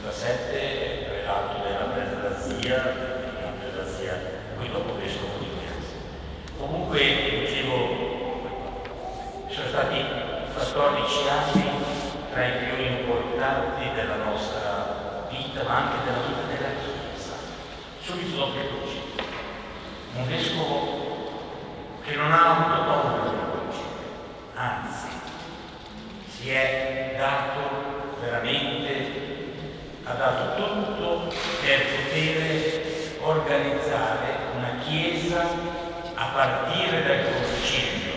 67 prelato della Preslazia, poi dopo vescovo di Firenze. Comunque, dicevo, sono stati 14 anni tra i più importanti della nostra vita, ma anche della vita della Chiesa. Subito dopo il Concilio. Un vescovo che non ha avuto paura del Concilio, anzi, si è dato veramente, ha dato tutto per poter organizzare una Chiesa a partire dal Concilio,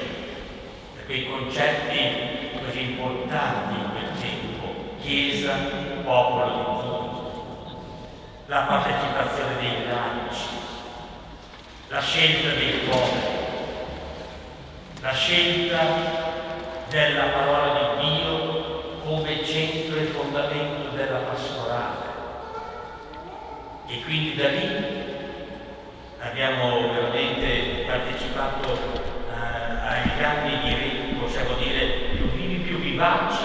da quei concetti così importanti in quel tempo: Chiesa, popolo di Dio, la partecipazione dei laici, la scelta dei poveri, la scelta della parola di Dio come centro e fondamento della pastorale. E quindi da lì abbiamo veramente partecipato agli anni, possiamo dire, più vivi, più vivaci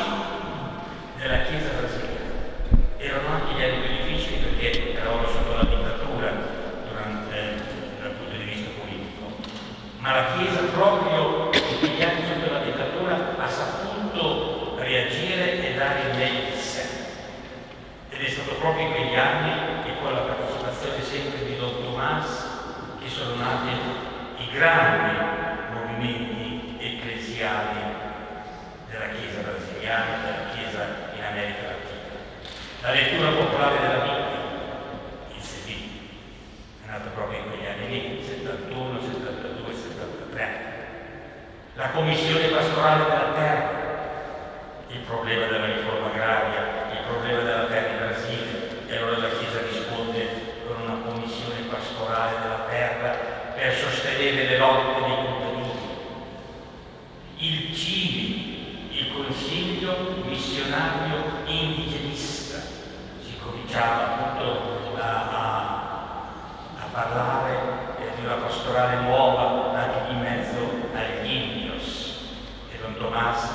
della Chiesa brasiliana. Erano anche gli anni più difficili perché eravamo sotto la dittatura dal punto di vista politico, ma la Chiesa proprio in quegli anni sotto la dittatura ha saputo reagire e dare il meglio di sé. Ed è stato proprio in quegli anni e con la partecipazione sempre di Don Tomás che sono nati i grandi movimenti ecclesiali della Chiesa brasiliana, della Chiesa in America Latina. La lettura popolare della Bibbia, il CD, è nata proprio in quegli anni lì, 71, 72, 73. La Commissione pastorale della terra, il problema della riforma agraria, il problema della terra in Brasile, e allora la Chiesa risponde con una commissione pastorale della terra per sostenere le lotte dei contadini. Il CIVI, il Consiglio missionario indigenista, si cominciava appunto a parlare di una pastorale nuova nata in mezzo agli indios, e Don Tomás,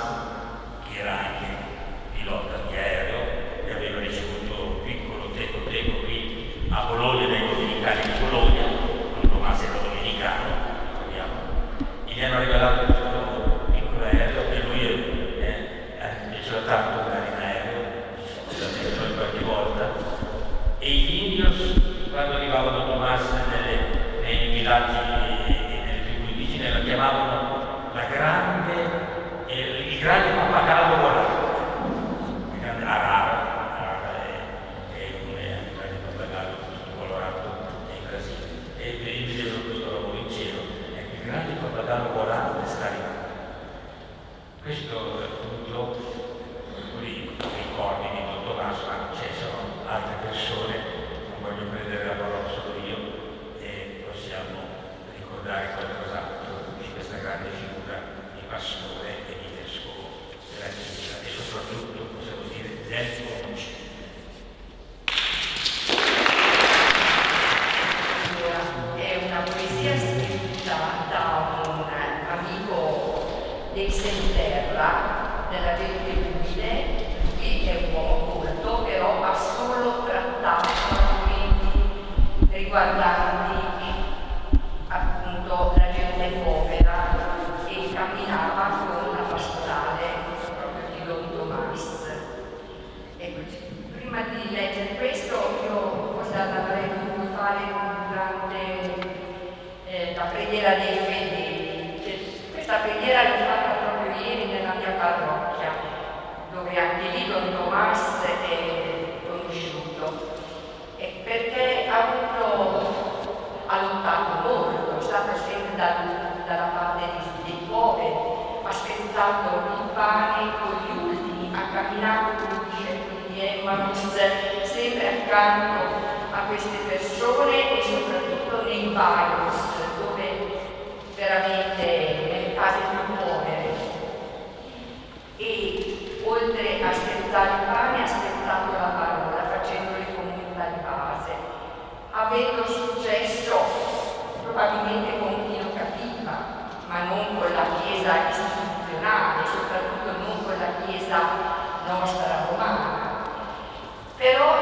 che era anche pilota di aereo e aveva ricevuto un piccolo teco qui a Bologna dai domenicani di Bologna. Don Tomás era domenicano, ricordiamo, e gli hanno regalato questo piccolo aereo e lui piaceva tanto andare in aereo, ci siamo stati solo qualche volta, e gli indios, quando arrivava Don Tomás nei villaggi e nelle tribù indigene, la chiamavano il grande pappagallo volante, il grande Arara è un grande pappagallo tutto colorato in Brasile, e vedevano questo lavoro in cielo. Ecco, il grande pappagallo volante sta arrivando. Questo appunto alcuni ricordi di Don Tommaso, ma ci sono altre persone, non voglio prendere la parola solo io, e possiamo ricordare qualcos'altro di questa grande figura di pastore e di vescovo della Chiesa, e soprattutto, possiamo dire, del Concilio. È una poesia scritta da un amico del Senterra, della gente umile. Lui è un uomo colto, però ha solo trattato argomenti riguardanti appunto la gente povera, e camminava con la pastorale proprio di Don Tomás. Ecco, prima di leggere questo, io forse avrei dovuto fare durante la preghiera dei fedeli. Questa preghiera l'ho fatta proprio ieri nella mia parrocchia, dove anche lì Don Tomás è conosciuto, perché ha lottato molto, è stato sempre dalla parte dei poveri, ha spezzato il pane con gli ultimi, ha camminato con i discepoli di Emmaus, sempre accanto a queste persone, e soprattutto nei barrios, dove veramente nelle case più povere. E oltre a spezzare il pane, ha spezzato la parola, facendo le comunità di base, avendo successo probabilmente con chi lo capiva, ma non con la Chiesa istituzionale, soprattutto non con la Chiesa nostra romana. Però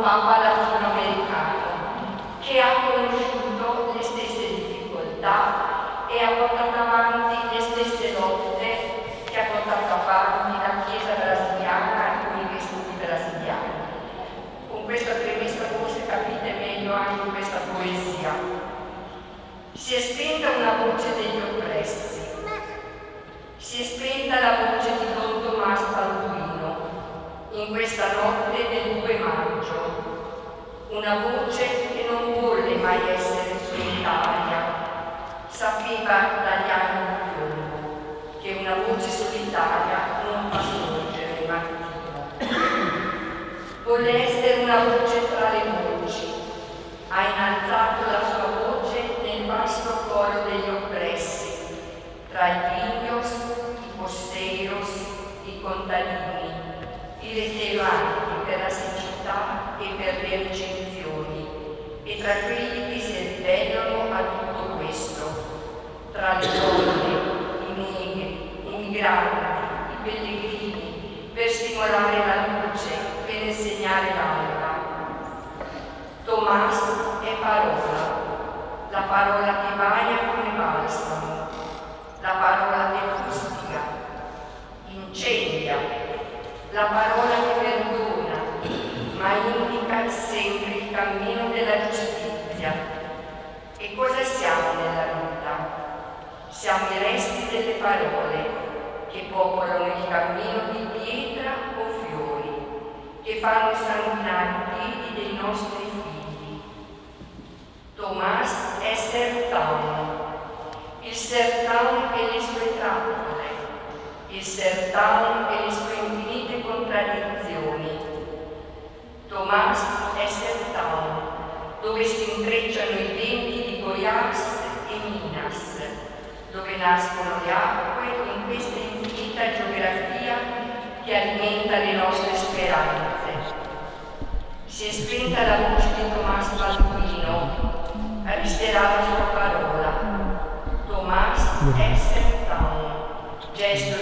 Papa latinoamericano che ha conosciuto le stesse difficoltà e ha portato avanti le stesse lotte che ha portato avanti la Chiesa brasiliana e con i vescovi brasiliani. Con questa premessa forse capite meglio anche questa poesia. Si è spenta una voce degli oppressi, si è spenta la voce di Don Tomás Balduino in questa notte del 2 maggio, una voce che non volle mai essere solitaria, sapeva dagli anni di piombo che una voce solitaria non fa sorgere il mattino. Volle essere una voce tra le voci, ha innalzato la sua voce nel vasto coro degli oppressi, tra gli indios, i posseiros, i contadini, i ritelanti per la siccità e per le recensioni, e tra quelli che si ribellano a tutto questo, tra le donne, i negri, i migranti, i pellegrini, per stimolare la luce, per insegnare l'alba. Tomás è parola, la parola che bagna come balsamo, la parola che fustiga, incendia, la parola che perdona, ma indica sempre il cammino della giustizia. E cosa siamo nella vita? Siamo i resti delle parole che popolano il cammino di pietra o fiori, che fanno sanguinare i piedi dei nostri figli. Tomás è sertão, il sertão e le sue trappole, il sertão e le sue infinite contraddizioni. Tomás è sertão, dove si intrecciano i venti di Goiás e Minas, dove nascono le acque in questa infinita geografia che alimenta le nostre speranze. Si è spenta la voce di Tomás Balduino, resterà la sua parola. Tomás è sertão, gesto